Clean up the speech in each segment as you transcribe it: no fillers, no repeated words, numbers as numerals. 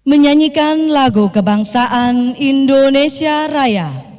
menyanyikan lagu kebangsaan Indonesia Raya.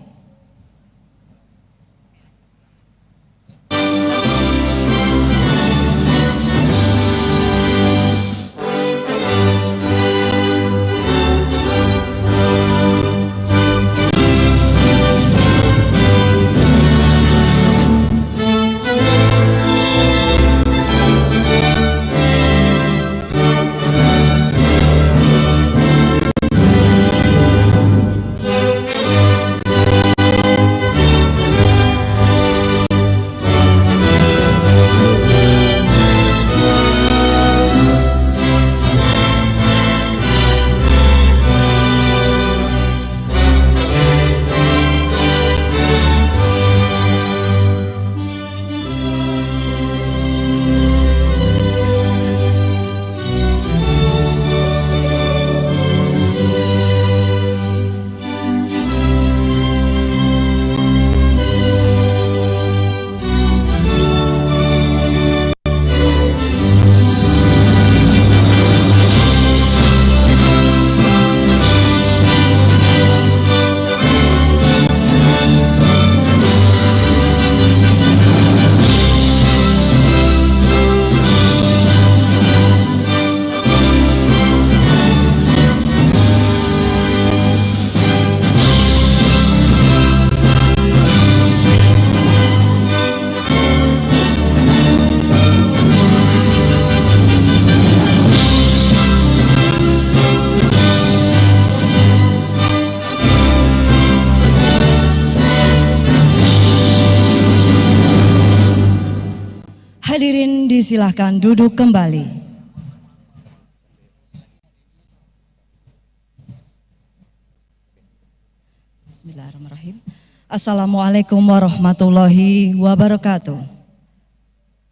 Hadirin disilahkan duduk kembali. Bismillahirrahmanirrahim. Assalamualaikum warahmatullahi wabarakatuh.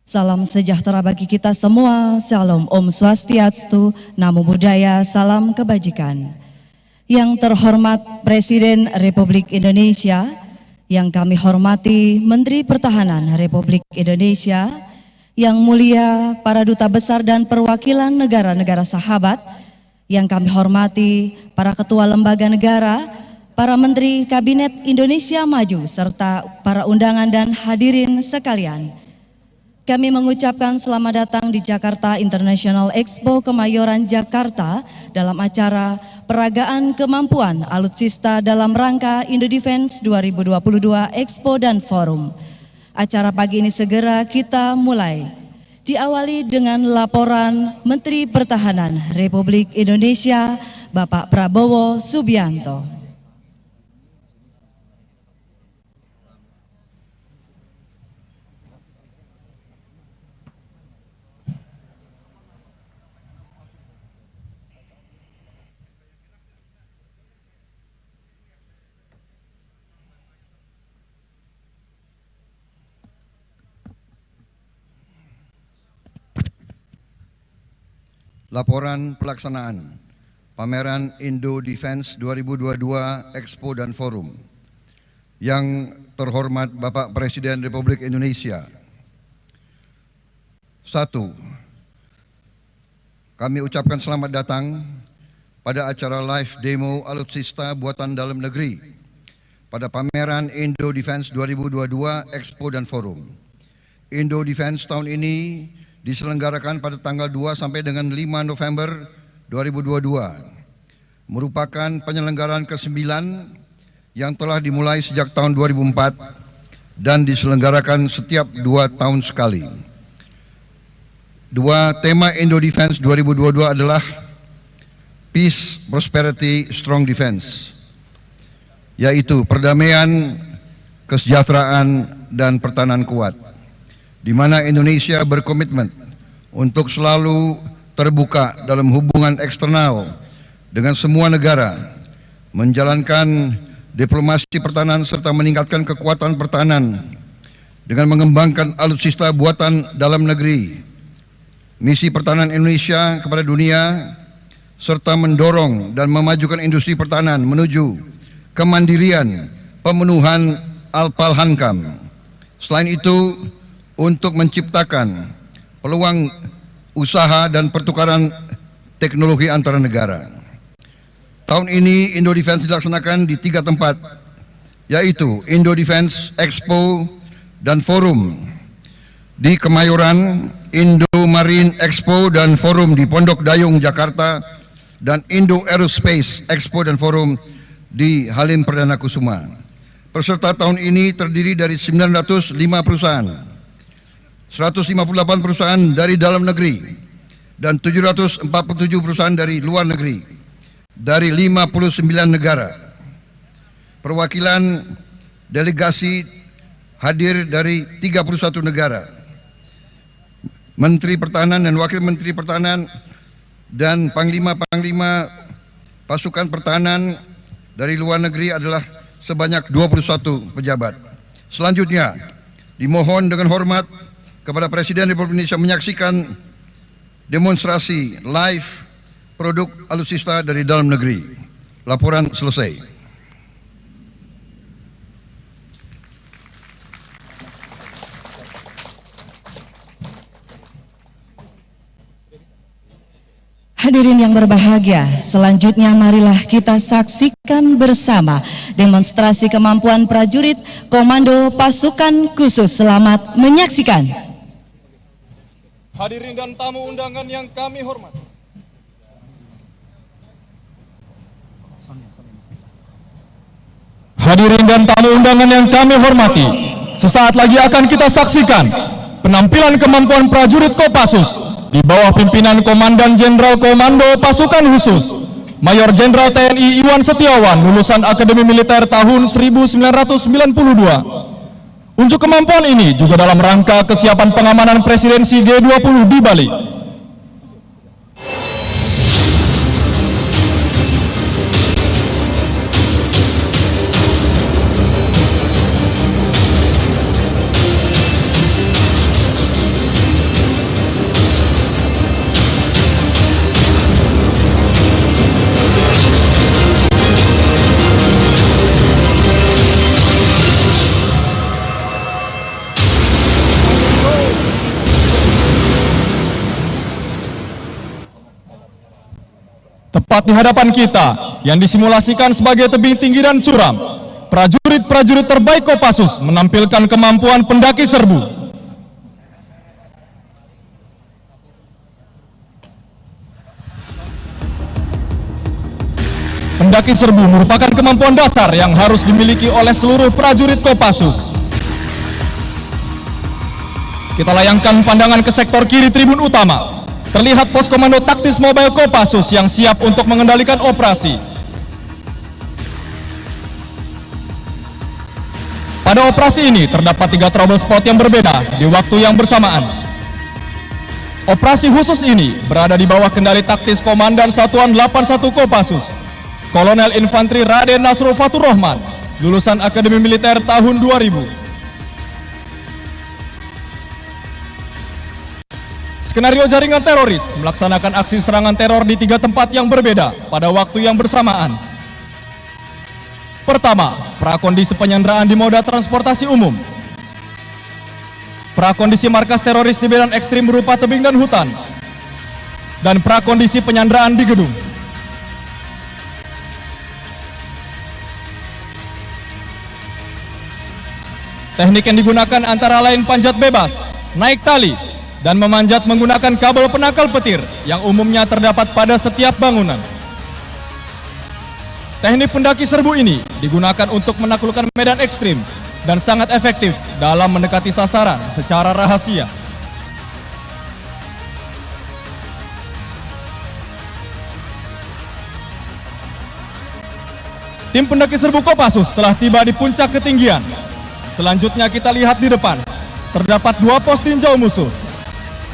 Salam sejahtera bagi kita semua. Shalom Om Swastiastu, Namo Buddhaya, salam kebajikan. Yang terhormat Presiden Republik Indonesia, yang kami hormati Menteri Pertahanan Republik Indonesia, yang mulia para duta besar dan perwakilan negara-negara sahabat, yang kami hormati para ketua lembaga negara, para menteri Kabinet Indonesia Maju, serta para undangan dan hadirin sekalian. Kami mengucapkan selamat datang di Jakarta International Expo Kemayoran Jakarta dalam acara peragaan kemampuan alutsista dalam rangka Indodefense 2022 Expo dan Forum. Acara pagi ini segera kita mulai. Diawali dengan laporan Menteri Pertahanan Republik Indonesia, Bapak Prabowo Subianto. Laporan pelaksanaan Pameran Indodefense 2022 Expo dan Forum. Yang terhormat Bapak Presiden Republik Indonesia. 1. Kami ucapkan selamat datang pada acara live demo alutsista buatan dalam negeri pada Pameran Indodefense 2022 Expo dan Forum. Indodefense tahun ini diselenggarakan pada tanggal 2 sampai dengan 5 November 2022. Merupakan penyelenggaraan ke-9 yang telah dimulai sejak tahun 2004 dan diselenggarakan setiap 2 tahun sekali. Tema Indodefense 2022 adalah Peace, Prosperity, Strong Defense, yaitu perdamaian, kesejahteraan, dan pertahanan kuat, di mana Indonesia berkomitmen untuk selalu terbuka dalam hubungan eksternal dengan semua negara, menjalankan diplomasi pertahanan serta meningkatkan kekuatan pertahanan dengan mengembangkan alutsista buatan dalam negeri, misi pertahanan Indonesia kepada dunia, serta mendorong dan memajukan industri pertahanan menuju kemandirian pemenuhan Alpal Hankam. Selain itu, untuk menciptakan peluang usaha dan pertukaran teknologi antara negara. Tahun ini Indo Defense dilaksanakan di 3 tempat, yaitu Indo Defense Expo dan Forum di Kemayoran, Indo Marine Expo dan Forum di Pondok Dayung, Jakarta, dan Indo Aerospace Expo dan Forum di Halim Perdana Kusuma. Peserta tahun ini terdiri dari 905 perusahaan, 158 perusahaan dari dalam negeri, dan 747 perusahaan dari luar negeri, dari 59 negara. Perwakilan delegasi hadir dari 31 negara. Menteri Pertahanan dan Wakil Menteri Pertahanan dan Panglima-Panglima pasukan pertahanan dari luar negeri adalah sebanyak 21 pejabat. Selanjutnya, dimohon dengan hormat kepada Presiden Republik Indonesia menyaksikan demonstrasi live produk alutsista dari dalam negeri. Laporan selesai. Hadirin yang berbahagia, selanjutnya marilah kita saksikan bersama demonstrasi kemampuan prajurit Komando Pasukan Khusus. Selamat menyaksikan. Hadirin dan tamu undangan yang kami hormati. Hadirin dan tamu undangan yang kami hormati, sesaat lagi akan kita saksikan penampilan kemampuan prajurit Kopassus di bawah pimpinan Komandan Jenderal Komando Pasukan Khusus Mayor Jenderal TNI Iwan Setiawan, lulusan Akademi Militer tahun 1992. Unjuk kemampuan ini juga dalam rangka kesiapan pengamanan presidensi G20 di Bali. Tepat di hadapan kita, yang disimulasikan sebagai tebing tinggi dan curam, prajurit-prajurit terbaik Kopassus menampilkan kemampuan pendaki serbu. Pendaki serbu merupakan kemampuan dasar yang harus dimiliki oleh seluruh prajurit Kopassus. Kita layangkan pandangan ke sektor kiri tribun utama. Terlihat pos komando taktis mobile Kopassus yang siap untuk mengendalikan operasi. Pada operasi ini terdapat 3 trouble spot yang berbeda di waktu yang bersamaan. Operasi khusus ini berada di bawah kendali taktis Komandan Satuan 81 Kopassus, Kolonel Infanteri Raden Nasrul Fatur Rahman, lulusan Akademi Militer tahun 2000. Skenario jaringan teroris melaksanakan aksi serangan teror di 3 tempat yang berbeda pada waktu yang bersamaan. Pertama, prakondisi penyanderaan di moda transportasi umum. Prakondisi markas teroris di medan ekstrim berupa tebing dan hutan. Dan prakondisi penyanderaan di gedung. Teknik yang digunakan antara lain panjat bebas, naik tali, dan memanjat menggunakan kabel penangkal petir yang umumnya terdapat pada setiap bangunan. Teknik pendaki serbu ini digunakan untuk menaklukkan medan ekstrim dan sangat efektif dalam mendekati sasaran secara rahasia. Tim pendaki serbu Kopassus telah tiba di puncak ketinggian. Selanjutnya kita lihat di depan, terdapat 2 pos tinjau musuh.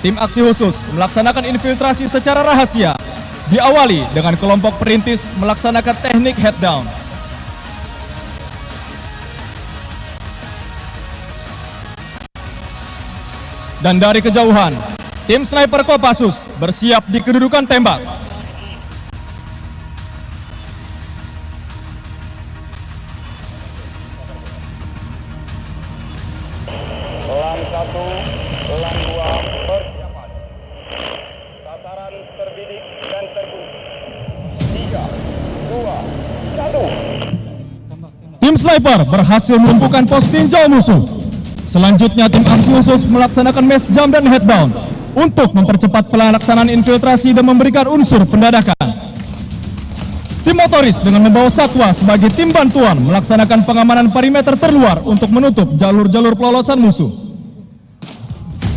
Tim aksi khusus melaksanakan infiltrasi secara rahasia, diawali dengan kelompok perintis melaksanakan teknik head down. Dan dari kejauhan, tim sniper Kopassus bersiap di kedudukan tembak. Pelan 1, pelan 2, persiapan. Sasaran terbidik dan terkunci. 3, 2, Sniper berhasil melumpuhkan pos tinjau musuh. Selanjutnya tim aksi khusus melaksanakan mass jump dan headdown untuk mempercepat pelaksanaan infiltrasi dan memberikan unsur pendadakan. Tim motoris dengan membawa satwa sebagai tim bantuan melaksanakan pengamanan perimeter terluar untuk menutup jalur-jalur pelolosan musuh.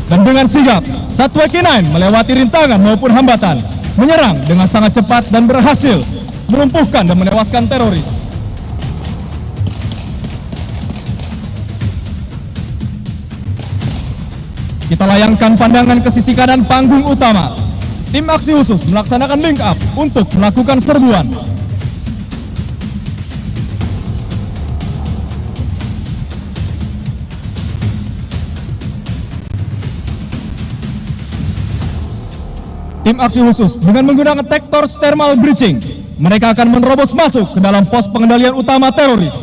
Dan dengan sigap, satwa K9 melewati rintangan maupun hambatan, menyerang dengan sangat cepat dan berhasil melumpuhkan dan menewaskan teroris. Kita layangkan pandangan ke sisi kanan panggung utama. Tim aksi khusus melaksanakan link up untuk melakukan serbuan. Tim aksi khusus dengan menggunakan tektor thermal breaching, mereka akan menerobos masuk ke dalam pos pengendalian utama teroris.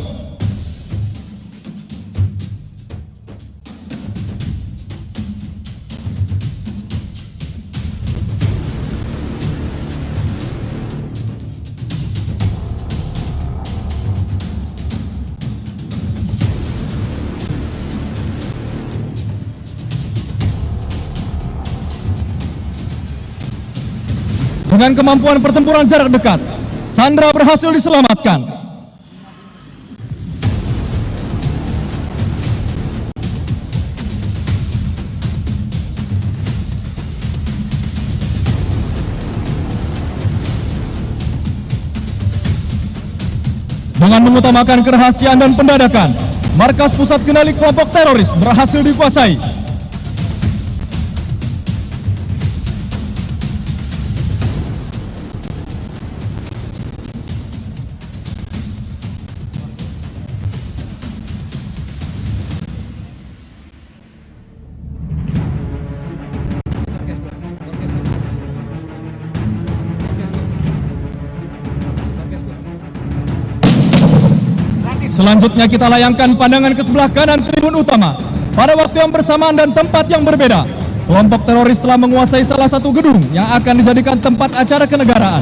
Dengan kemampuan pertempuran jarak dekat, Sandra berhasil diselamatkan. Dengan mengutamakan kerahasiaan dan pendadakan, markas pusat kendali kelompok teroris berhasil dikuasai. Selanjutnya kita layangkan pandangan ke sebelah kanan tribun utama. Pada waktu yang bersamaan dan tempat yang berbeda, kelompok teroris telah menguasai salah satu gedung yang akan dijadikan tempat acara kenegaraan.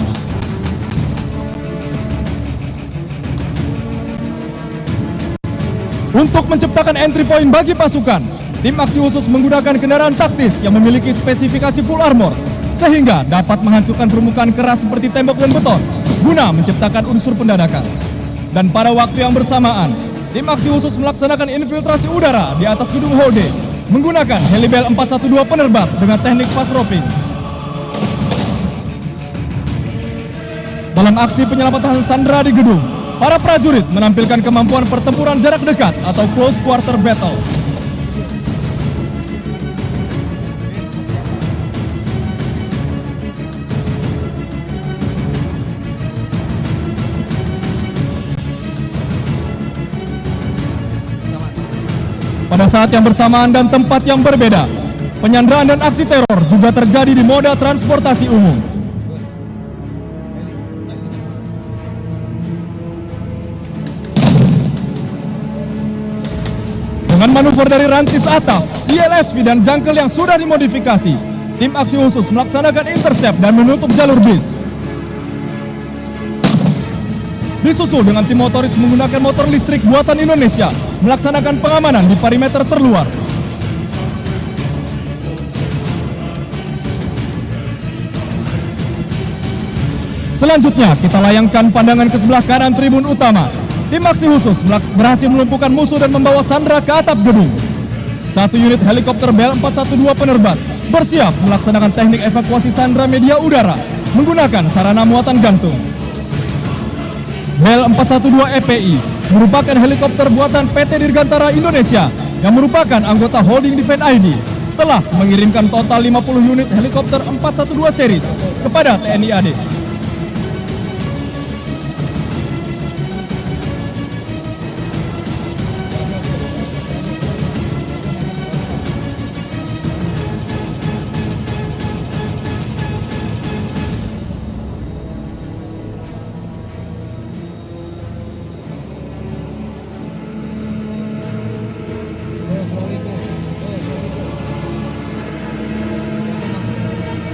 Untuk menciptakan entry point bagi pasukan, tim aksi khusus menggunakan kendaraan taktis yang memiliki spesifikasi full armor, sehingga dapat menghancurkan permukaan keras seperti tembok dan beton, guna menciptakan unsur pendadakan. Dan pada waktu yang bersamaan, tim aksi khusus melaksanakan infiltrasi udara di atas gedung Hode menggunakan Helibel 412 penerbat dengan teknik fast roping. Dalam aksi penyelamatan Sandra di gedung, para prajurit menampilkan kemampuan pertempuran jarak dekat atau close quarter battle. Pada saat yang bersamaan dan tempat yang berbeda, penyanderaan dan aksi teror juga terjadi di moda transportasi umum. Dengan manuver dari rantis atap, ILSV dan jangkel yang sudah dimodifikasi, tim aksi khusus melaksanakan intercept dan menutup jalur bis. Disusul dengan tim motoris menggunakan motor listrik buatan Indonesia melaksanakan pengamanan di perimeter terluar. Selanjutnya kita layangkan pandangan ke sebelah kanan tribun utama. Tim aksi khusus berhasil melumpuhkan musuh dan membawa Sandra ke atap gedung. Satu unit helikopter Bell 412 penerbat bersiap melaksanakan teknik evakuasi Sandra media udara menggunakan sarana muatan gantung. Bell 412 EPI merupakan helikopter buatan PT Dirgantara Indonesia yang merupakan anggota Holding Defense ID, telah mengirimkan total 50 unit helikopter 412 series kepada TNI AD.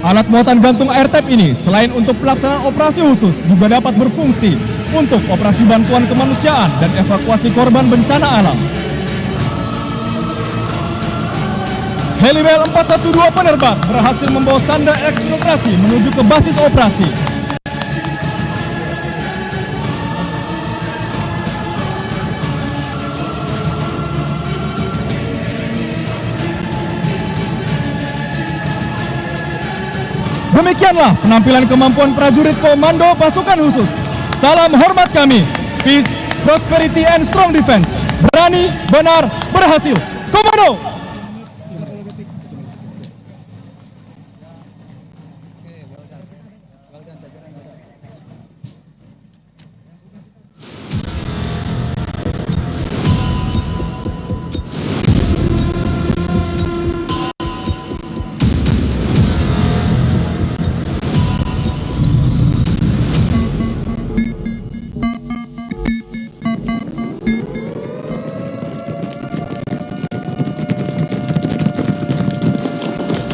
Alat muatan gantung airtap ini selain untuk pelaksanaan operasi khusus juga dapat berfungsi untuk operasi bantuan kemanusiaan dan evakuasi korban bencana alam. Helibel 412 penerbang berhasil membawa sanda eksfiltrasi menuju ke basis operasi. Demikianlah penampilan kemampuan prajurit Komando Pasukan Khusus. Salam hormat kami. Peace, prosperity, and strong defense. Berani, benar, berhasil. Komando!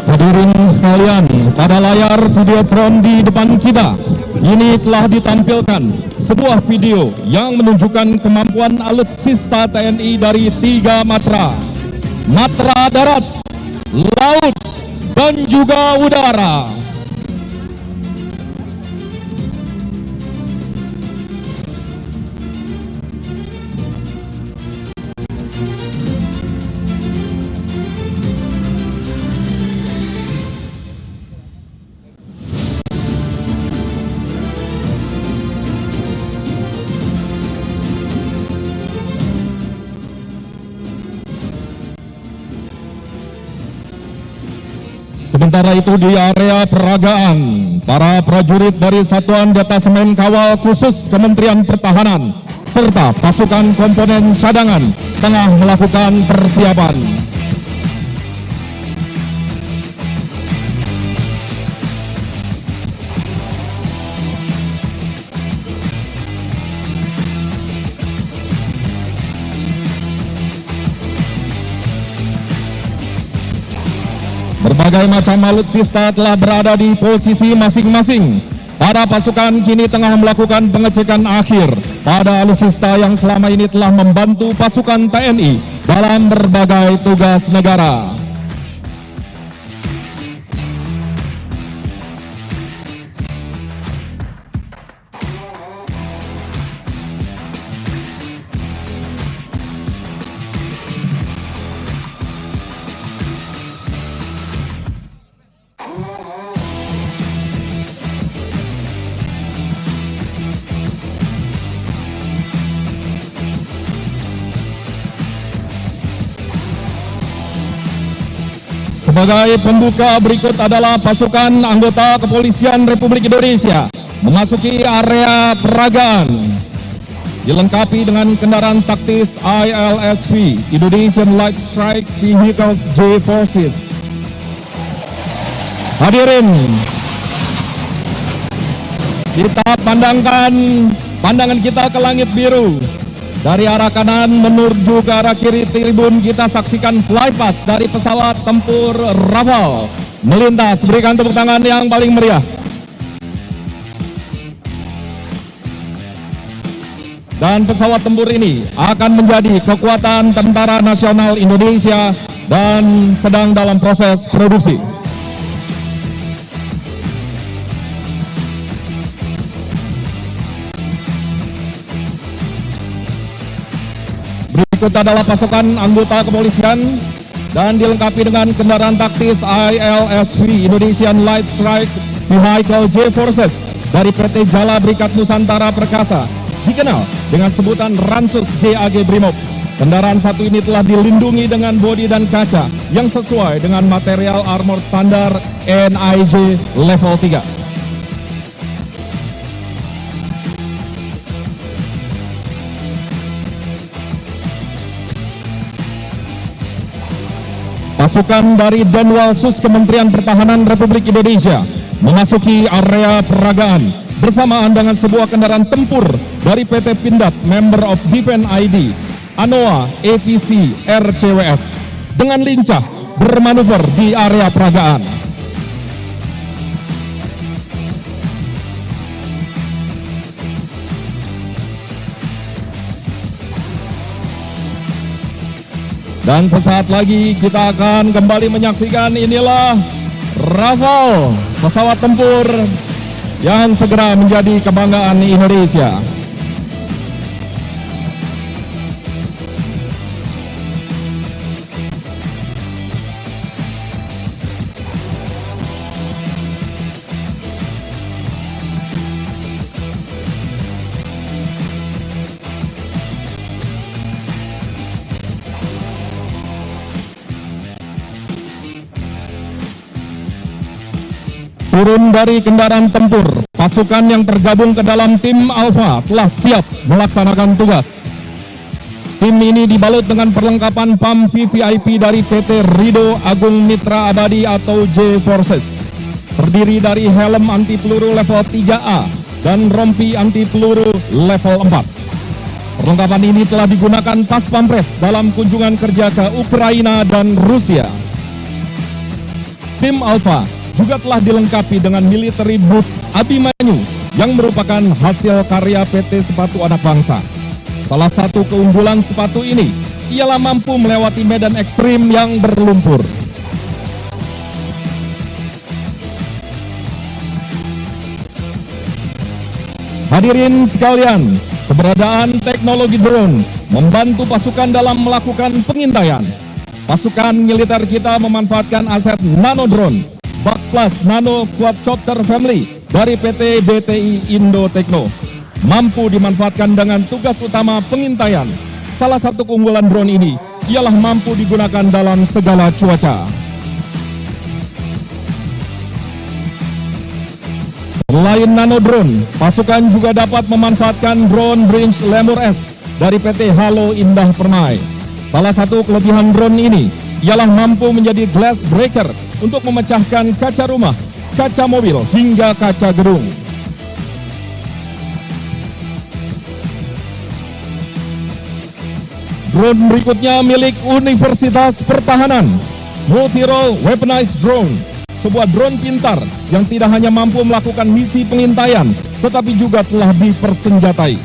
Hadirin sekalian, pada layar videotron di depan kita, ini telah ditampilkan sebuah video yang menunjukkan kemampuan alutsista TNI dari 3 matra. Matra darat, laut, dan juga udara. Sementara itu di area peragaan, para prajurit dari Satuan Detasemen Kawal Khusus Kementerian Pertahanan serta pasukan komponen cadangan tengah melakukan persiapan. Berbagai macam alutsista telah berada di posisi masing-masing. Para pasukan kini tengah melakukan pengecekan akhir pada alutsista yang selama ini telah membantu pasukan TNI dalam berbagai tugas negara. Sebagai pembuka, berikut adalah pasukan anggota Kepolisian Republik Indonesia memasuki area peragaan, dilengkapi dengan kendaraan taktis ILSV Indonesian Light Strike Vehicles J-Forces. Hadirin, kita pandangan kita ke langit biru. Dari arah kanan menuju ke arah kiri tribun, kita saksikan flypast dari pesawat tempur Rafale melintas. Berikan tepuk tangan yang paling meriah. Dan pesawat tempur ini akan menjadi kekuatan Tentara Nasional Indonesia dan sedang dalam proses produksi. Berikut adalah pasukan anggota kepolisian dan dilengkapi dengan kendaraan taktis ILSV Indonesian Light Strike Vehicle J-Forces dari PT Jala Berikat Nusantara Perkasa, dikenal dengan sebutan Ransus GAG Brimob. Kendaraan satu ini telah dilindungi dengan bodi dan kaca yang sesuai dengan material armor standar NIJ level 3. Pasukan dari Denwalsus Kementerian Pertahanan Republik Indonesia memasuki area peragaan bersamaan dengan sebuah kendaraan tempur dari PT Pindad Member of Defense ID ANOA APC RCWS dengan lincah bermanuver di area peragaan. Dan sesaat lagi kita akan kembali menyaksikan inilah Rafale, pesawat tempur yang segera menjadi kebanggaan Indonesia. Turun dari kendaraan tempur, pasukan yang tergabung ke dalam tim Alpha telah siap melaksanakan tugas. Tim ini dibalut dengan perlengkapan PAM VVIP dari PT Rido Agung Mitra Abadi atau J-Forces. Terdiri dari helm anti peluru level 3A dan rompi anti peluru level 4. Perlengkapan ini telah digunakan Pas Pampres dalam kunjungan kerja ke Ukraina dan Rusia. Tim Alpha juga telah dilengkapi dengan military boots Abimanyu yang merupakan hasil karya PT Sepatu Anak Bangsa. Salah satu keunggulan sepatu ini ialah mampu melewati medan ekstrim yang berlumpur. Hadirin sekalian, keberadaan teknologi drone membantu pasukan dalam melakukan pengintaian. Pasukan militer kita memanfaatkan aset nano drone Bak Plus Nano Quadcopter Family dari PT DTI Indo Tekno, mampu dimanfaatkan dengan tugas utama pengintaian. Salah satu keunggulan drone ini ialah mampu digunakan dalam segala cuaca. Selain nano drone, pasukan juga dapat memanfaatkan drone Brinch Lemur S dari PT Halo Indah Permai. Salah satu kelebihan drone ini ialah mampu menjadi glass breaker untuk memecahkan kaca rumah, kaca mobil, hingga kaca gedung. Drone berikutnya milik Universitas Pertahanan, Multi-Role Weaponized Drone, sebuah drone pintar yang tidak hanya mampu melakukan misi pengintaian, tetapi juga telah dipersenjatai,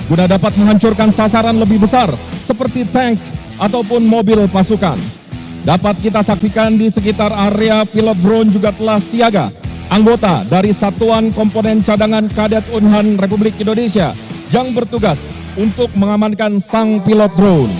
guna dapat menghancurkan sasaran lebih besar seperti tank ataupun mobil pasukan. Dapat kita saksikan di sekitar area pilot drone juga telah siaga anggota dari Satuan Komponen Cadangan Kadet Unhan Republik Indonesia yang bertugas untuk mengamankan sang pilot drone.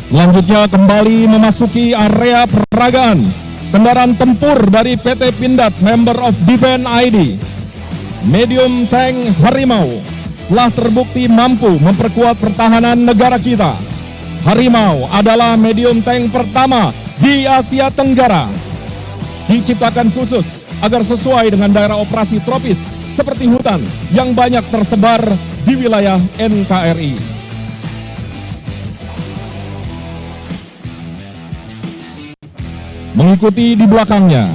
Selanjutnya kembali memasuki area peragaan kendaraan tempur dari PT Pindad Member of Defense ID. Medium Tank Harimau telah terbukti mampu memperkuat pertahanan negara kita. Harimau adalah medium tank pertama di Asia Tenggara. Diciptakan khusus agar sesuai dengan daerah operasi tropis seperti hutan yang banyak tersebar di wilayah NKRI. Mengikuti di belakangnya,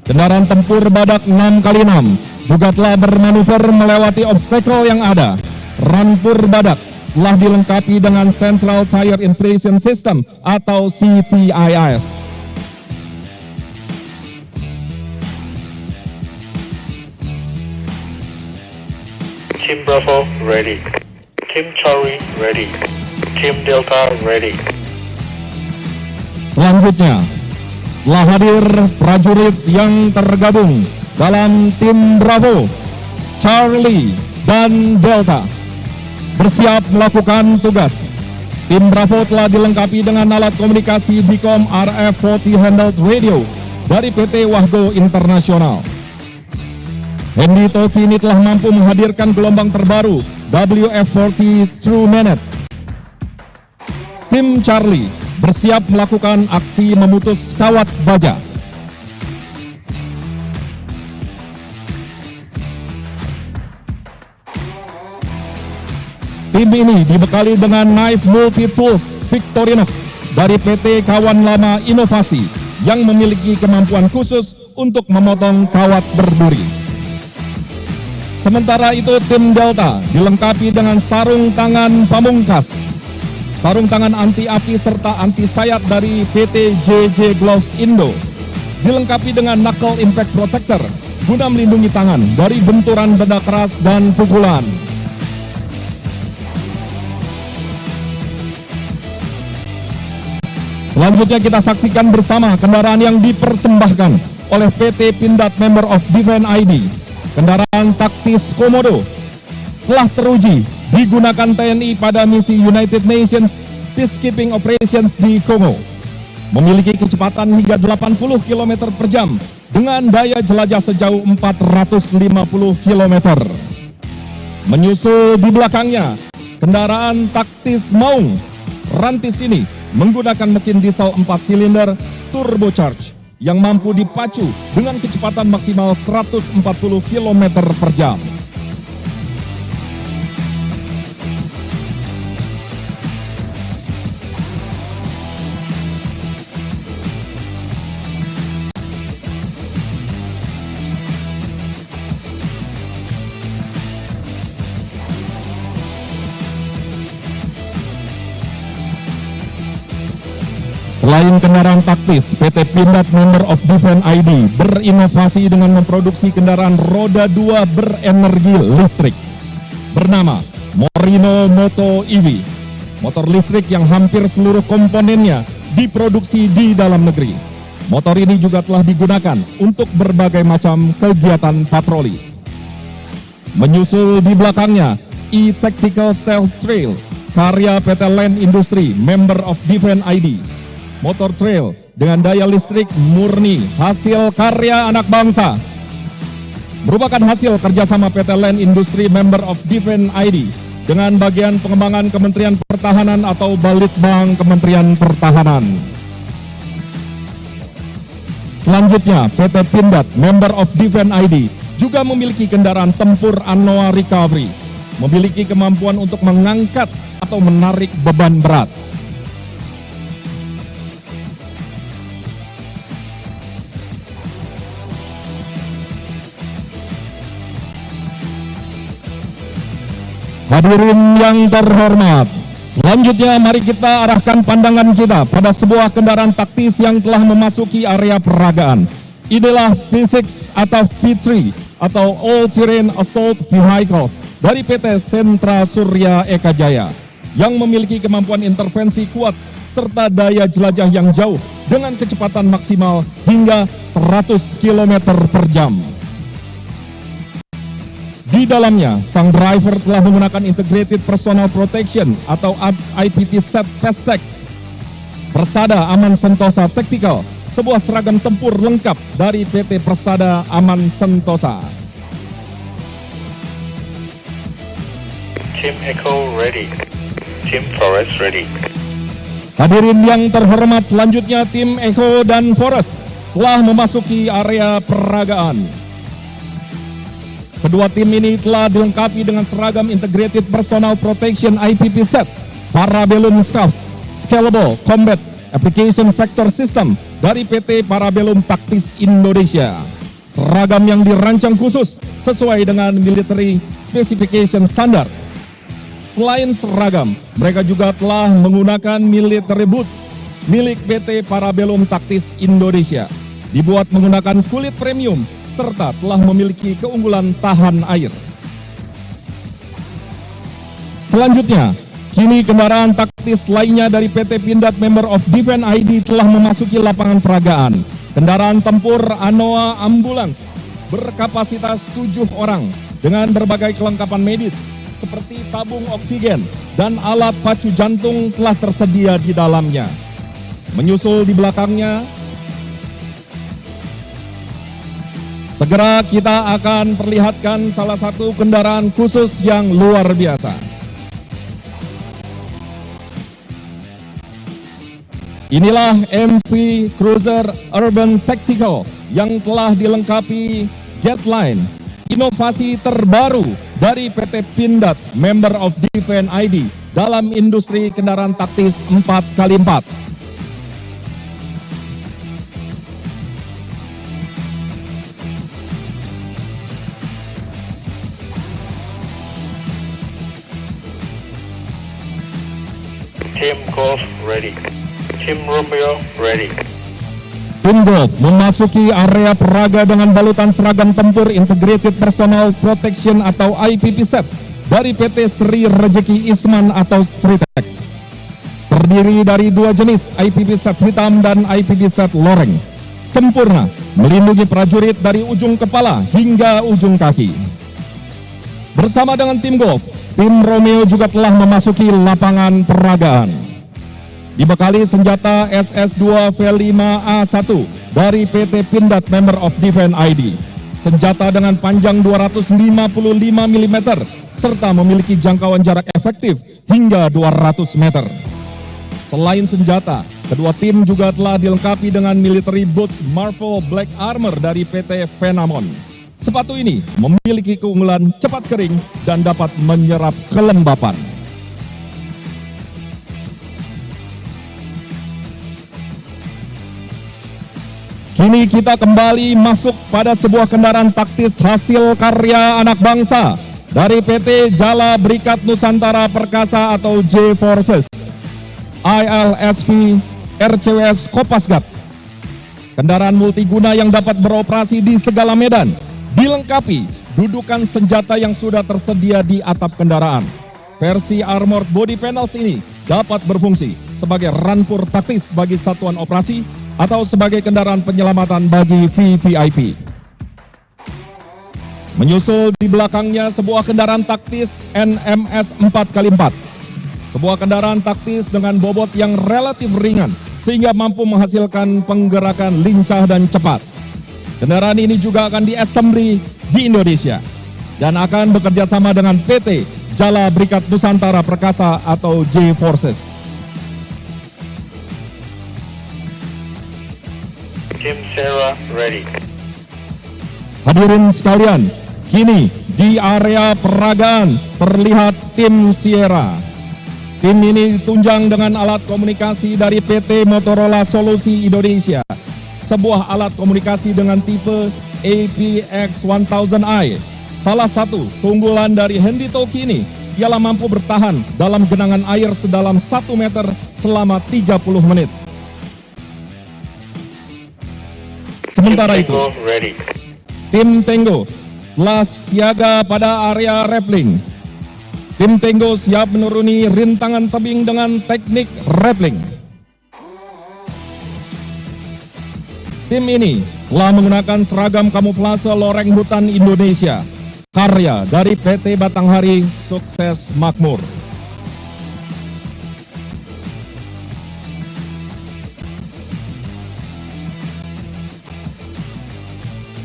kendaraan tempur Badak 6x6 juga telah bermanuver melewati obstacle yang ada. Rampur Badak telah dilengkapi dengan Central Tire Inflation System atau CTIS. Team Bravo ready. Team Charlie ready. Team Delta ready. Selanjutnya telah hadir prajurit yang tergabung dalam tim Bravo, Charlie, dan Delta, bersiap melakukan tugas. Tim Bravo telah dilengkapi dengan alat komunikasi Dicom RF40 handheld radio dari PT Wahgo Internasional. Handy Talkie ini telah mampu menghadirkan gelombang terbaru WF40 True Minute. Tim Charlie bersiap melakukan aksi memutus kawat baja. Tim ini dibekali dengan knife multi-tools Victorinox dari PT Kawan Lama Inovasi yang memiliki kemampuan khusus untuk memotong kawat berduri. Sementara itu tim Delta dilengkapi dengan sarung tangan pamungkas, sarung tangan anti api serta anti sayat dari PT JJ Gloves Indo. dilengkapi dengan knuckle impact protector guna melindungi tangan dari benturan benda keras dan pukulan. Selanjutnya kita saksikan bersama kendaraan yang dipersembahkan oleh PT Pindad Member of Defense ID. Kendaraan taktis Komodo telah teruji digunakan TNI pada misi United Nations Peacekeeping Operations di Kongo. Memiliki kecepatan hingga 80 km per jam dengan daya jelajah sejauh 450 km. Menyusul di belakangnya, kendaraan taktis Maung. Rantis ini menggunakan mesin diesel 4 silinder turbocharged yang mampu dipacu dengan kecepatan maksimal 140 km per jam. Selain kendaraan taktis, PT Pindad Member of Defense ID berinovasi dengan memproduksi kendaraan roda 2 berenergi listrik bernama Morino Moto EV. Motor listrik yang hampir seluruh komponennya diproduksi di dalam negeri. Motor ini juga telah digunakan untuk berbagai macam kegiatan patroli. Menyusul di belakangnya, E-Tactical Stealth Trail, karya PT Land Industry Member of Defense ID. Motor trail dengan daya listrik murni hasil karya anak bangsa. Merupakan hasil kerjasama PT Land Industry Member of Defense ID dengan bagian pengembangan Kementerian Pertahanan atau Balitbang Kementerian Pertahanan. Selanjutnya, PT Pindad Member of Defense ID juga memiliki kendaraan tempur Anoa Recovery, memiliki kemampuan untuk mengangkat atau menarik beban berat. Hadirin yang terhormat, selanjutnya mari kita arahkan pandangan kita pada sebuah kendaraan taktis yang telah memasuki area peragaan. Inilah P6 atau P3 atau All Terrain Assault Vehicles dari PT Sentra Surya Eka Jaya yang memiliki kemampuan intervensi kuat serta daya jelajah yang jauh dengan kecepatan maksimal hingga 100 km per jam. Di dalamnya, sang driver telah menggunakan Integrated Personal Protection atau IPP Set Pestek, Persada Aman Sentosa Tactical, sebuah seragam tempur lengkap dari PT Persada Aman Sentosa. Team Echo ready. Team Forest ready. Hadirin yang terhormat, selanjutnya tim Echo dan Forest telah memasuki area peragaan. Kedua tim ini telah dilengkapi dengan seragam Integrated Personal Protection IPP Set, Parabellum Scuffs, Scalable Combat Application Vector System dari PT Parabellum Taktis Indonesia. Seragam yang dirancang khusus sesuai dengan Military Specification Standard. Selain seragam, mereka juga telah menggunakan military boots milik PT Parabellum Taktis Indonesia. Dibuat menggunakan kulit premium serta telah memiliki keunggulan tahan air. Selanjutnya, kini kendaraan taktis lainnya dari PT Pindad Member of Defense ID telah memasuki lapangan peragaan. Kendaraan tempur Anoa Ambulance berkapasitas 7 orang dengan berbagai kelengkapan medis seperti tabung oksigen dan alat pacu jantung telah tersedia di dalamnya. Menyusul di belakangnya, segera kita akan perlihatkan salah satu kendaraan khusus yang luar biasa. Inilah MV Cruiser Urban Tactical yang telah dilengkapi Jetline, inovasi terbaru dari PT Pindad Member of Defense ID dalam industri kendaraan taktis 4x4. Team Golf ready. Team Romeo ready. Tim golf memasuki area peraga dengan balutan seragam tempur Integrated Personal Protection atau IPP set dari PT Sri Rejeki Isman atau Sritex. Terdiri dari dua jenis, IPP set hitam dan IPP set loreng. Sempurna, melindungi prajurit dari ujung kepala hingga ujung kaki. Bersama dengan tim golf, tim Romeo juga telah memasuki lapangan peragaan. Dibekali senjata SS2 V5A1 dari PT Pindad Member of Defense ID. Senjata dengan panjang 255 mm serta memiliki jangkauan jarak efektif hingga 200 meter. Selain senjata, kedua tim juga telah dilengkapi dengan military boots Marvel Black Armor dari PT Venamon. Sepatu ini memiliki keunggulan cepat kering dan dapat menyerap kelembapan. Kini kita kembali masuk pada sebuah kendaraan taktis hasil karya anak bangsa dari PT Jala Berikat Nusantara Perkasa atau J-Forces, ILSP RCWS Kopasgat. Kendaraan multiguna yang dapat beroperasi di segala medan, dilengkapi dudukan senjata yang sudah tersedia di atap kendaraan. Versi armored body panels ini dapat berfungsi sebagai rampur taktis bagi satuan operasi atau sebagai kendaraan penyelamatan bagi VVIP. Menyusul di belakangnya sebuah kendaraan taktis NMS 4x4. Sebuah kendaraan taktis dengan bobot yang relatif ringan sehingga mampu menghasilkan penggerakan lincah dan cepat. Kendaraan ini juga akan diassembly di Indonesia dan akan bekerja sama dengan PT Jala Berikat Nusantara Perkasa atau J-Forces. Team Sarah ready. Hadirin sekalian, kini di area peragaan terlihat tim Sierra. Tim ini ditunjang dengan alat komunikasi dari PT Motorola Solusi Indonesia. Sebuah alat komunikasi dengan tipe APX1000i. Salah satu keunggulan dari handy talkie ini ialah mampu bertahan dalam genangan air sedalam 1 meter selama 30 menit. Sementara itu, ready. tim Tango telah siaga pada area rappelling. Tim Tango siap menuruni rintangan tebing dengan teknik rappelling. Tim ini telah menggunakan seragam kamuflase loreng hutan Indonesia, karya dari PT Batanghari Sukses Makmur.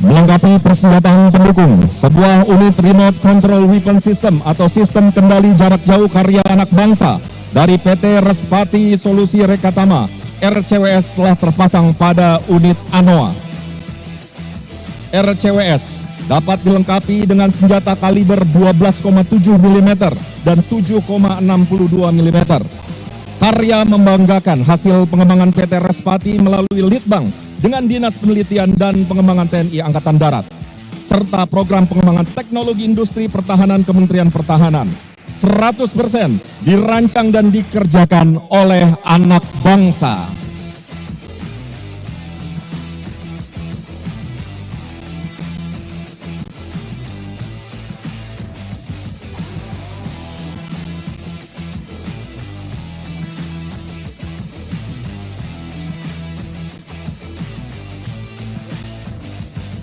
Melengkapi persenjataan pendukung, sebuah unit remote control weapon system atau sistem kendali jarak jauh karya anak bangsa dari PT Respati Solusi Rekatama RCWS telah terpasang pada unit ANOA. RCWS dapat dilengkapi dengan senjata kaliber 12,7 mm dan 7,62 mm. Karya membanggakan hasil pengembangan PT Respati melalui Litbang dengan Dinas Penelitian dan Pengembangan TNI Angkatan Darat, serta program pengembangan teknologi industri pertahanan Kementerian Pertahanan. 100% dirancang dan dikerjakan oleh anak bangsa.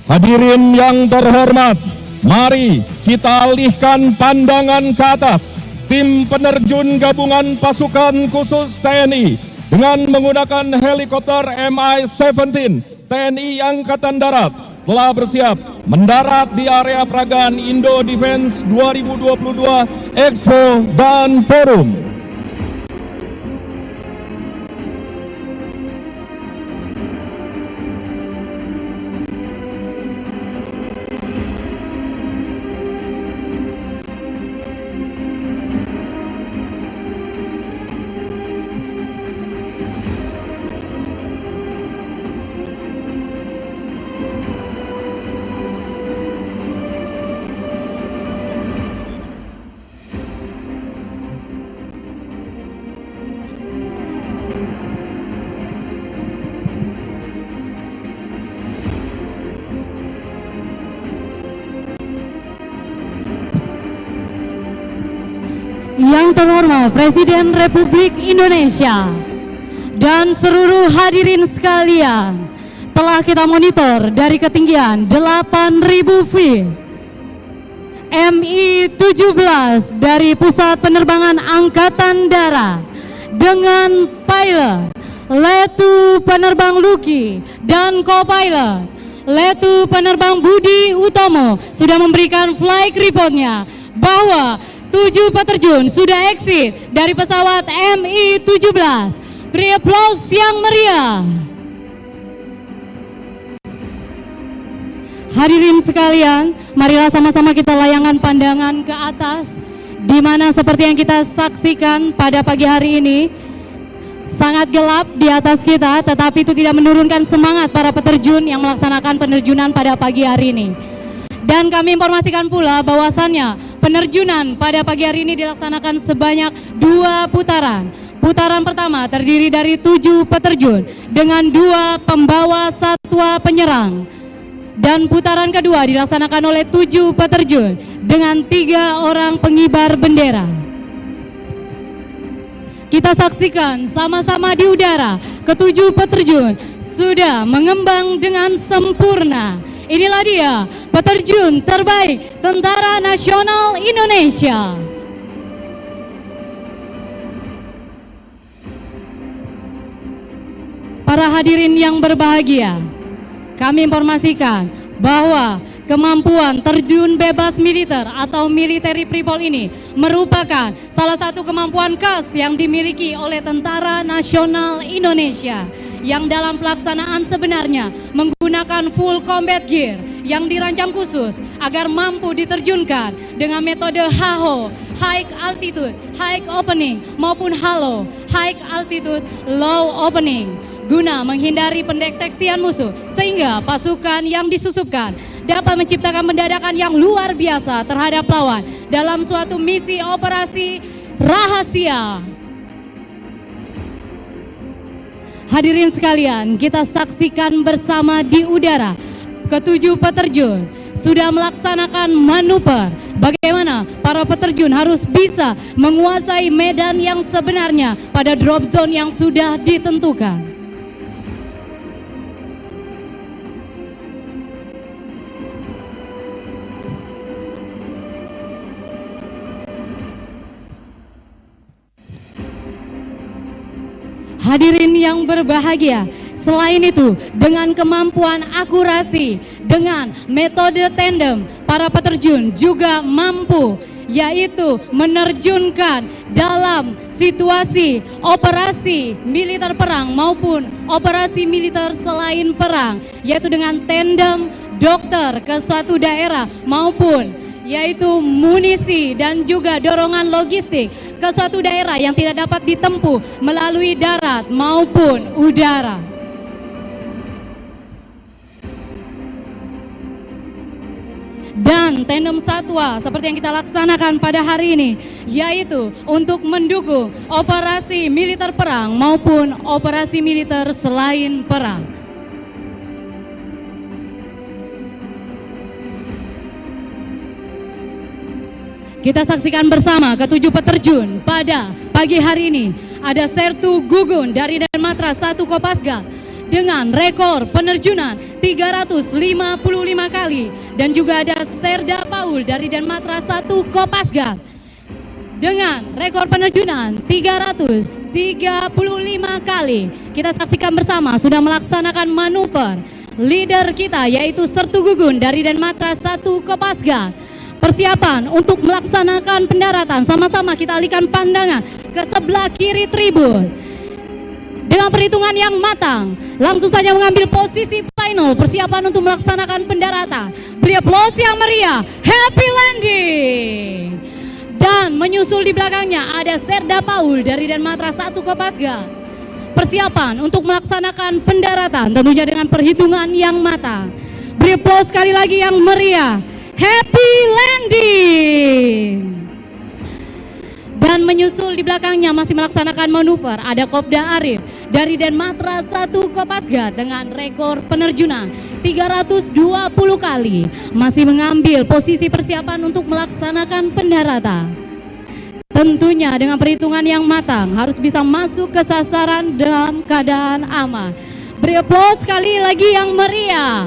Hadirin yang terhormat, mari kita alihkan pandangan ke atas. Tim penerjun gabungan pasukan khusus TNI dengan menggunakan helikopter Mi-17 TNI Angkatan Darat telah bersiap mendarat di area peragaan Indo Defense 2022 Expo dan Forum. Yang terhormat Presiden Republik Indonesia dan seluruh hadirin sekalian, telah kita monitor dari ketinggian 8.000 feet Mi-17 dari Pusat Penerbangan Angkatan Darat dengan pilot Letu Penerbang Luki dan co-pilot Letu Penerbang Budi Utomo sudah memberikan flight reportnya bahwa 7 peterjun sudah exit dari pesawat Mi-17. Beri aplaus yang meriah. Hadirin sekalian, marilah sama-sama kita layangkan pandangan ke atas, di mana seperti yang kita saksikan pada pagi hari ini, sangat gelap di atas kita, tetapi itu tidak menurunkan semangat para peterjun yang melaksanakan penerjunan pada pagi hari ini. Dan kami informasikan pula bahwasannya penerjunan pada pagi hari ini dilaksanakan sebanyak 2 putaran. Putaran pertama terdiri dari 7 peterjun dengan 2 pembawa satwa penyerang. Dan putaran kedua dilaksanakan oleh 7 peterjun dengan 3 orang pengibar bendera. Kita saksikan sama-sama di udara, ke-7 peterjun sudah mengembang dengan sempurna. Inilah dia peterjun terbaik Tentara Nasional Indonesia. Para hadirin yang berbahagia, kami informasikan bahwa kemampuan terjun bebas militer atau military freefall ini merupakan salah satu kemampuan khas yang dimiliki oleh Tentara Nasional Indonesia yang dalam pelaksanaan sebenarnya menggunakan full combat gear yang dirancang khusus agar mampu diterjunkan dengan metode HAHO, High Altitude High Opening, maupun HALO, High Altitude Low Opening, guna menghindari pendeteksian musuh sehingga pasukan yang disusupkan dapat menciptakan pendadakan yang luar biasa terhadap lawan dalam suatu misi operasi rahasia. Hadirin sekalian, kita saksikan bersama di udara, ke-7 peterjun sudah melaksanakan manuver bagaimana para peterjun harus bisa menguasai medan yang sebenarnya pada drop zone yang sudah ditentukan. Hadirin yang berbahagia, selain itu dengan kemampuan akurasi, dengan metode tandem, para peterjun juga mampu yaitu menerjunkan dalam situasi operasi militer perang maupun operasi militer selain perang, yaitu dengan tandem dokter ke suatu daerah maupun yaitu munisi dan juga dorongan logistik ke suatu daerah yang tidak dapat ditempuh melalui darat maupun udara. Dan tandem satwa seperti yang kita laksanakan pada hari ini, yaitu untuk mendukung operasi militer perang maupun operasi militer selain perang. Kita saksikan bersama ke-7 peterjun pada pagi hari ini. Ada Sertu Gugun dari Denmatra 1 Kopasga dengan rekor penerjunan 355 kali. Dan juga ada Serda Paul dari Denmatra 1 Kopasga dengan rekor penerjunan 335 kali. Kita saksikan bersama sudah melaksanakan manuver leader kita yaitu Sertu Gugun dari Denmatra 1 Kopasga. Persiapan untuk melaksanakan pendaratan, sama-sama kita alihkan pandangan ke sebelah kiri tribun. Dengan perhitungan yang matang, langsung saja mengambil posisi final, persiapan untuk melaksanakan pendaratan. Beri aplaus yang meriah, happy landing. Dan menyusul di belakangnya ada Serda Paul dari Denmatra 1 Kopasga. Persiapan untuk melaksanakan pendaratan, tentunya dengan perhitungan yang matang. Beri aplaus sekali lagi yang meriah, happy landing. Dan menyusul di belakangnya masih melaksanakan manuver ada Kopda Arif dari Denmatra 1 Kopasga dengan rekor penerjunan 320 kali, masih mengambil posisi persiapan untuk melaksanakan pendaratan. tentunya dengan perhitungan yang matang harus bisa masuk ke sasaran dalam keadaan aman. Beri aplaus sekali lagi yang meriah.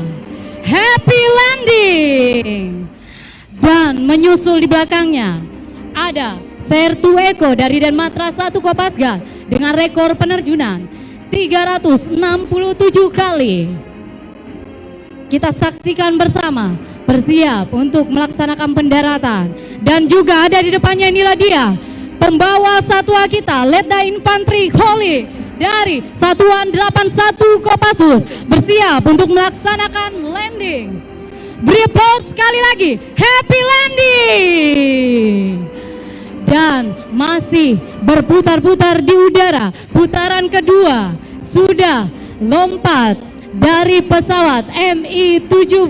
Happy landing. Dan menyusul di belakangnya ada Sertu Eko dari Denmatra 1 Kopasga dengan rekor penerjunan 367 kali. Kita saksikan bersama, bersiap untuk melaksanakan pendaratan. Dan juga ada di depannya, inilah dia pembawa satwa kita, Letda Infantri Holly dari Satuan 81 Kopassus, bersiap untuk melaksanakan landing. Beri aplaus sekali lagi, happy landing. Dan masih berputar-putar di udara, putaran kedua sudah lompat dari pesawat Mi-17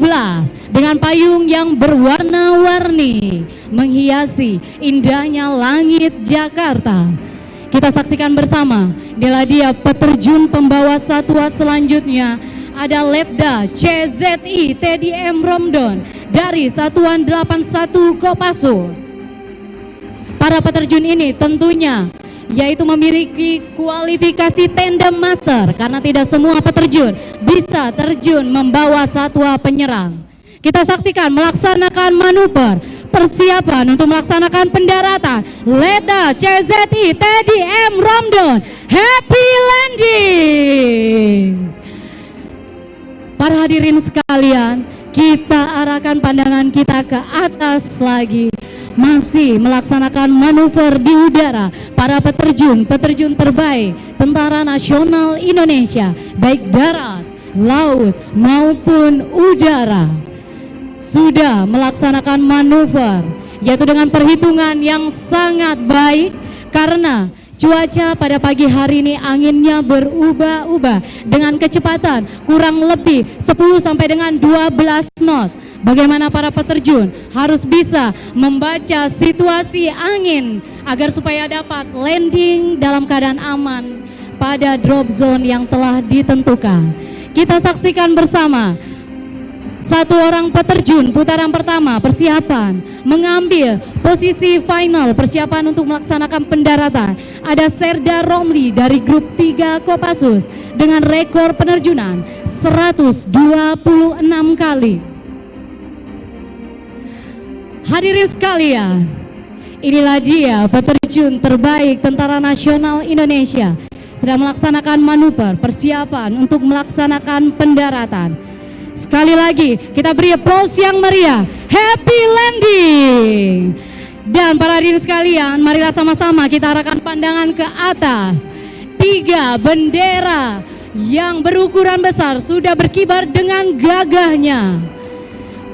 dengan payung yang berwarna-warni menghiasi indahnya langit Jakarta. Kita saksikan bersama, inilah dia peterjun pembawa satwa selanjutnya, ada Letda CZI Teddy M. Romdon dari Satuan 81 Kopassus. Para peterjun ini tentunya yaitu memiliki kualifikasi tandem master, karena tidak semua peterjun bisa terjun membawa satwa penyerang. Kita saksikan melaksanakan manuver persiapan untuk melaksanakan pendaratan. Letda CZI Teddy M. Romdon, happy landing. Para hadirin sekalian, kita arahkan pandangan kita ke atas lagi. Masih melaksanakan manuver di udara para peterjun terbaik Tentara Nasional Indonesia, baik darat, laut maupun udara, sudah melaksanakan manuver yaitu dengan perhitungan yang sangat baik, karena cuaca pada pagi hari ini anginnya berubah-ubah dengan kecepatan kurang lebih 10 sampai dengan 12 knot. Bagaimana para peterjun harus bisa membaca situasi angin agar supaya dapat landing dalam keadaan aman pada drop zone yang telah ditentukan. Kita saksikan bersama satu orang peterjun putaran pertama persiapan mengambil posisi final persiapan untuk melaksanakan pendaratan. Ada Serda Romli dari grup 3 Kopassus dengan rekor penerjunan 126 kali. Hadirin sekalian, inilah dia peterjun terbaik Tentara Nasional Indonesia sedang melaksanakan manuver persiapan untuk melaksanakan pendaratan. Sekali lagi kita beri aplaus yang meriah, happy landing. Dan para hadirin sekalian, marilah sama-sama kita arahkan pandangan ke atas. 3 bendera yang berukuran besar sudah berkibar dengan gagahnya.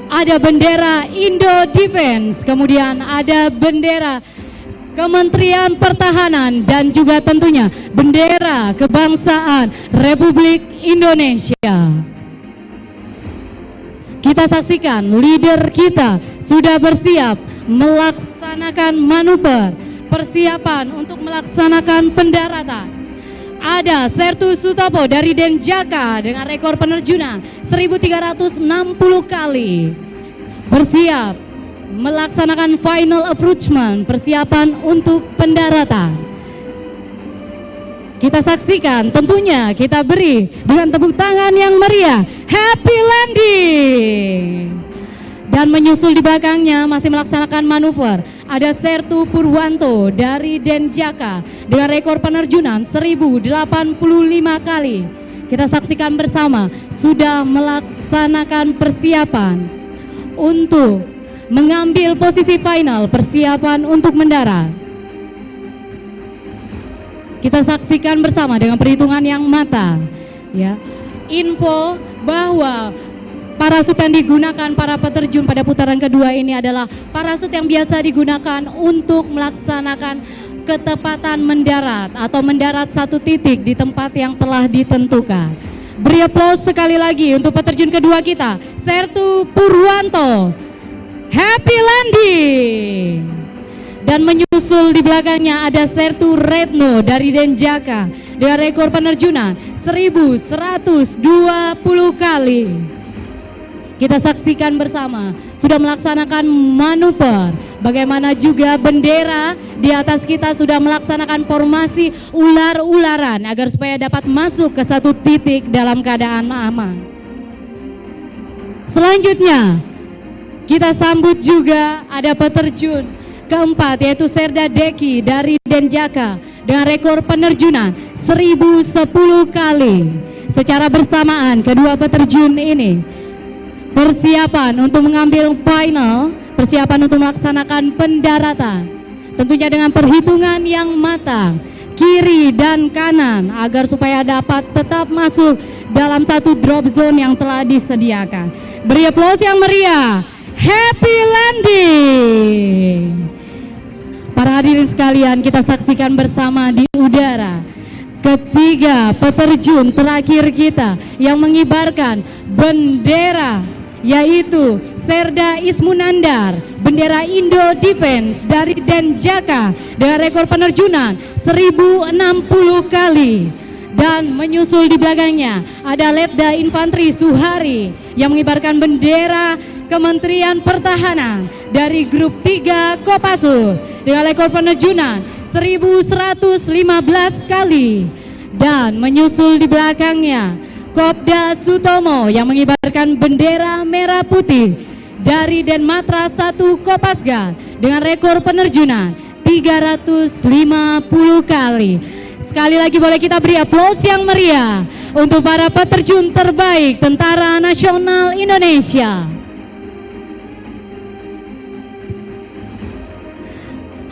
Ada bendera Indo Defense, kemudian ada bendera Kementerian Pertahanan, dan juga tentunya bendera kebangsaan Republik Indonesia. Kita saksikan leader kita sudah bersiap melaksanakan manuver persiapan untuk melaksanakan pendaratan. Ada Sertu Sutopo dari Denjaka dengan rekor penerjunan 1360 kali, bersiap melaksanakan final approachment persiapan untuk pendaratan. Kita saksikan, tentunya kita beri dengan tepuk tangan yang meriah, happy landing. Dan menyusul di belakangnya masih melaksanakan manuver ada Sertu Purwanto dari Denjaka dengan rekor penerjunan 1085 kali. Kita saksikan bersama sudah melaksanakan persiapan untuk mengambil posisi final persiapan untuk mendarat. Kita saksikan bersama dengan perhitungan yang matang, ya. Info bahwa parasut yang digunakan para peterjun pada putaran kedua ini adalah parasut yang biasa digunakan untuk melaksanakan ketepatan mendarat atau mendarat satu titik di tempat yang telah ditentukan. Beri aplaus sekali lagi untuk peterjun kedua kita, Sertu Purwanto, happy landing. Dan menyusul di belakangnya ada Sertu Retno dari Denjaka dengan rekor penerjunan 1120 kali. Kita saksikan bersama sudah melaksanakan manuver Bagaimana juga bendera di atas kita sudah melaksanakan formasi ular-ularan agar supaya dapat masuk ke satu titik dalam keadaan aman. Selanjutnya, kita sambut juga ada peterjun keempat yaitu Serda Deki dari Denjaka dengan rekor penerjunan 1010 kali. Secara bersamaan kedua peterjun ini persiapan untuk mengambil final, persiapan untuk melaksanakan pendaratan. Tentunya dengan perhitungan yang matang, kiri dan kanan agar supaya dapat tetap masuk dalam satu drop zone yang telah disediakan. Beri aplaus yang meriah. Happy landing. Para hadirin sekalian, kita saksikan bersama di udara ketiga peterjun terakhir kita yang mengibarkan bendera, yaitu Serda Ismunandar, bendera Indo Defense dari Denjaka dengan rekor penerjunan 1060 kali. Dan menyusul di belakangnya ada Letda Infanteri Suhari yang mengibarkan bendera Kementerian Pertahanan dari grup 3 Kopassus dengan rekor penerjunan 1115 kali. Dan menyusul di belakangnya Kopda Sutomo yang mengibarkan bendera merah putih dari Denmatra 1 Kopasga dengan rekor penerjunan 350 kali. Sekali lagi boleh kita beri aplaus yang meriah untuk para peterjun terbaik Tentara Nasional Indonesia.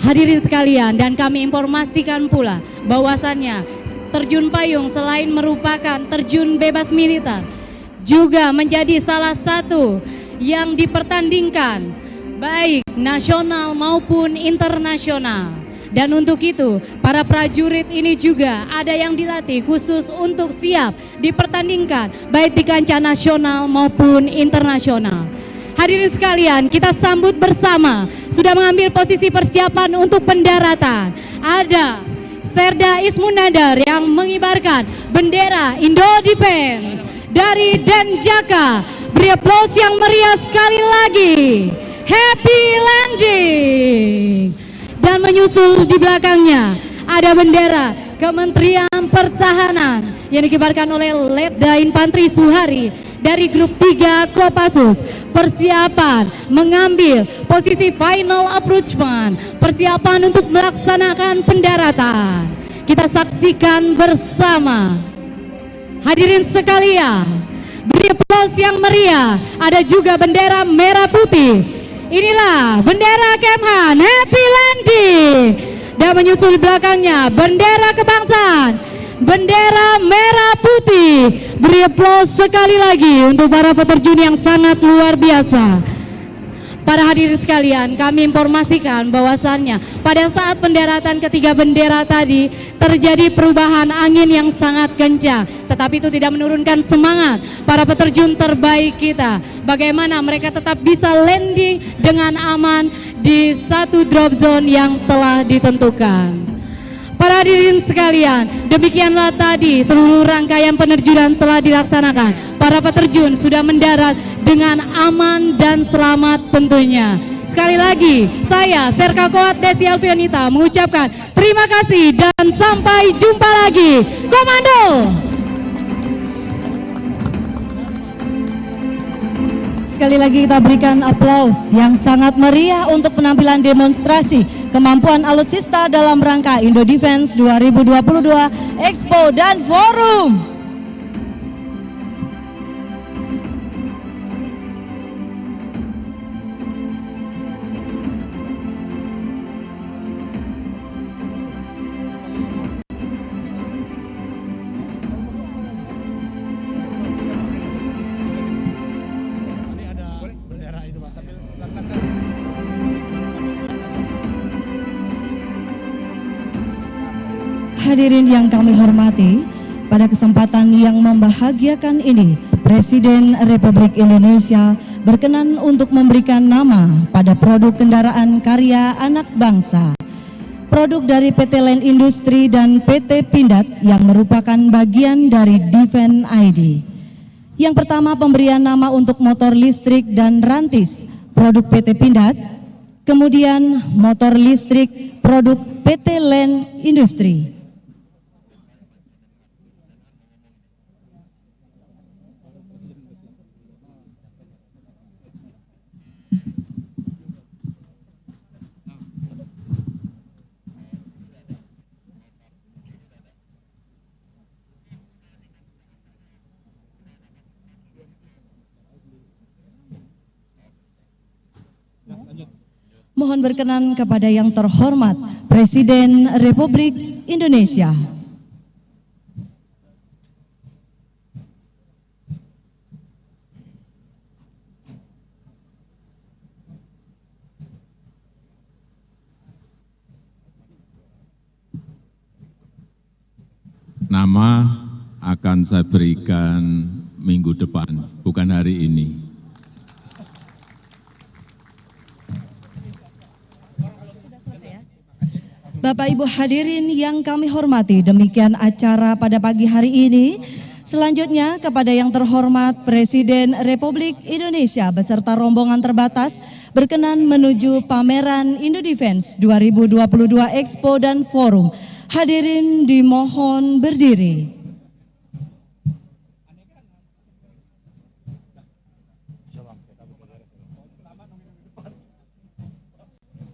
Hadirin sekalian, dan kami informasikan pula bahwasannya terjun payung selain merupakan terjun bebas militer juga menjadi salah satu yang dipertandingkan baik nasional maupun internasional. Dan untuk itu para prajurit ini juga ada yang dilatih khusus untuk siap dipertandingkan baik di kancah nasional maupun internasional. Hadirin sekalian, kita sambut bersama sudah mengambil posisi persiapan untuk pendaratan. Ada Serda Ismunandar yang mengibarkan bendera Indo Defense dari Denjaka. Beri aplaus yang meriah sekali lagi. Happy landing. Dan menyusul di belakangnya ada bendera Kementerian Pertahanan yang dikibarkan oleh Letda Infanteri Suhari dari grup 3 Kopassus. Persiapan mengambil posisi final approachment, persiapan untuk melaksanakan pendaratan. Kita saksikan bersama. Hadirin sekalian, beri aplaus yang meriah. Ada juga bendera merah putih. Inilah bendera Kemhan. Happy landing. Dan menyusul belakangnya bendera kebangsaan, bendera merah putih. Beri aplaus sekali lagi untuk para peterjun yang sangat luar biasa. Para hadirin sekalian, kami informasikan bahwasannya pada saat pendaratan ketiga bendera tadi terjadi perubahan angin yang sangat kencang, tetapi itu tidak menurunkan semangat para peterjun terbaik kita. Bagaimana mereka tetap bisa landing dengan aman di satu drop zone yang telah ditentukan. Para hadirin sekalian, demikianlah tadi seluruh rangkaian penerjunan telah dilaksanakan. Para peterjun sudah mendarat dengan aman dan selamat tentunya. Sekali lagi, saya Serka Koat Desi Alfionita mengucapkan terima kasih dan sampai jumpa lagi. Komando! Sekali lagi kita berikan aplaus yang sangat meriah untuk penampilan demonstrasi kemampuan alutsista dalam rangka Indo Defense 2022 Expo dan Forum. Hadirin yang kami hormati, pada kesempatan yang membahagiakan ini, Presiden Republik Indonesia berkenan untuk memberikan nama pada produk kendaraan karya anak bangsa. Produk dari PT Land Industri dan PT Pindad yang merupakan bagian dari Defense ID. Yang pertama, pemberian nama untuk motor listrik dan rantis produk PT Pindad. kemudian motor listrik produk PT Land Industri. Mohon berkenan kepada yang terhormat Presiden Republik Indonesia. Nama akan saya berikan minggu depan, bukan hari ini. Bapak Ibu hadirin yang kami hormati, demikian acara pada pagi hari ini. Selanjutnya kepada yang terhormat Presiden Republik Indonesia beserta rombongan terbatas berkenan menuju pameran Indodefense 2022 Expo dan Forum. Hadirin dimohon berdiri.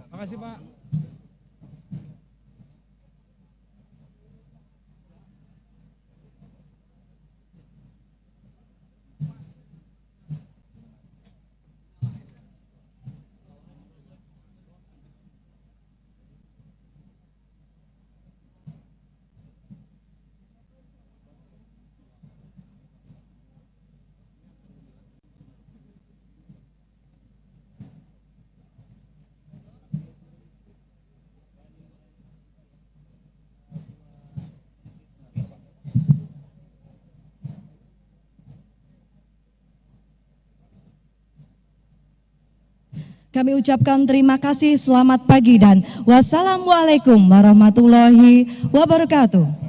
Terima kasih Pak. Kami ucapkan terima kasih, selamat pagi dan wassalamualaikum warahmatullahi wabarakatuh.